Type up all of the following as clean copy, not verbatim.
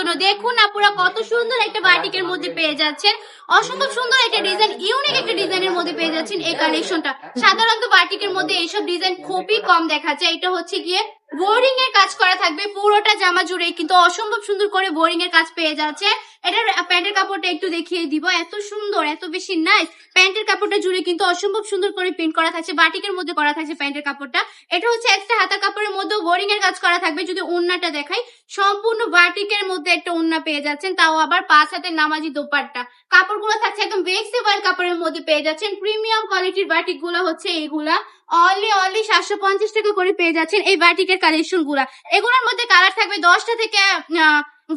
জন্য। দেখুন না পুরো কত সুন্দর একটা বাটিকের মধ্যে পেয়ে যাচ্ছেন, অসম্ভব সুন্দর একটা ডিজাইন, ইউনিক একটা ডিজাইনের মধ্যে পেয়ে যাচ্ছেন এই কালেকশনটা। সাধারণত বাটিকের মধ্যে এইসব ডিজাইন খুবই কম দেখা যায়। এটা হচ্ছে গিয়ে বোরিং এর কাজ করা থাকবে পুরোটা জামা জুড়ে, কিন্তু অসম্ভব সুন্দর করে বোরিং এর কাজ পেয়ে যাচ্ছে। এটার প্যান্টের কাপড়টা একটু দেখিয়ে দিব, এত সুন্দর, এত বেশি নাইস। প্যান্টের কাপড়টা জুড়ে কিন্তু অসম্ভব সুন্দর করে প্রিন্ট করা থাকছে, বাটিকের মধ্যে করা থাকছে প্যান্টের কাপড়টা। এটা হচ্ছে একটা হাতার কাপড়ের মধ্যে বোরিং এর কাজ করা থাকবে। যদি ওড়নাটা দেখাই, সম্পূর্ণ বাটিকের মধ্যে একটা ওড়না পেয়ে যাচ্ছেন, তাও আবার 5 হাতের নামাজি দোপাট্টা। কাপড়গুলো থাকছে একদম ভেক্সিবল কাপড়ের মধ্যে পেয়ে যাচ্ছেন। প্রিমিয়াম কোয়ালিটির বাটিক গুলো হচ্ছে এইগুলা, অনলি 750 টাকা করে পেয়ে যাচ্ছেন এই বাটিকের কালেকশন গুলা। এগুলোর মধ্যে কালার থাকবে 10টা থেকে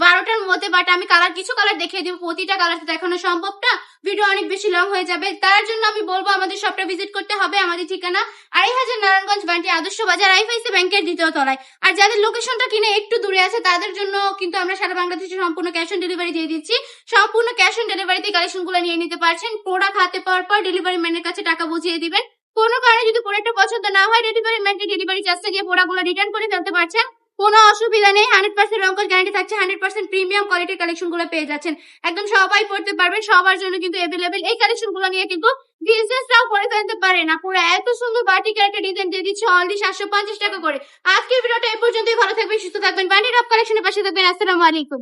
12টার মধ্যে, বাট আমি কিছু কালার দেখিয়ে দিব, প্রতিটা কালার তো দেখানো সম্ভব না, ভিডিও অনেক বেশি লং হয়ে যাবে। তার জন্য আমি বলবো আমাদের শপটা ভিজিট করতে হবে। আমাদের ঠিকানা 2500 নারায়ণগঞ্জ বান্টি আদর্শ বাজার, আইএফআইসি ব্যাংকের 2য় তলায়। আর যাদের লোকেশনটা কিনে একটু দূরে আছে তাদের জন্য কিন্তু আমরা সারা বাংলাদেশে সম্পূর্ণ ক্যাশ অন ডেলিভারি দিয়ে দিচ্ছি। সম্পূর্ণ ক্যাশ অন ডেলিভারিতে কালেকশন গুলো নিয়ে নিতে পারছেন। প্রোডাক্ট হাতে পাওয়ার পর ডেলিভারি ম্যানের কাছে টাকা বুঝিয়ে দিবেন। কোনো কারণে যদি প্রোডাক্টটা পছন্দ না হয়, ডেলিভারি ম্যানকে ডেলিভারি চার্জটা দিয়ে প্রোডাক্টগুলো রিটার্ন করে ফেলতে পারছেন। কোনো অসুবিধা নেই, 100% রঙের গ্যারান্টি থাকছে, 100% প্রিমিয়াম কোয়ালিটির কালেকশন গুলো পেয়ে যাচ্ছেন। একদম সবাই পড়তে পারবেন, সবার জন্য কিন্তু अवेलेबल। এই কালেকশন গুলো নিয়ে কিন্তু বিজনেসটাও করে ফেলতে পারেন। পুরো এত সুন্দর বাটিকের একটা ডিজাইন দিয়ে দিচ্ছে অনলি 750 টাকা করে। আজকের ভিডিওটা এই পর্যন্তই। ভালো থাকবেন, সুস্থ থাকবেন, বান্টি টপ কালেকশনের পাশে থাকবেন। আসসালামু আলাইকুম।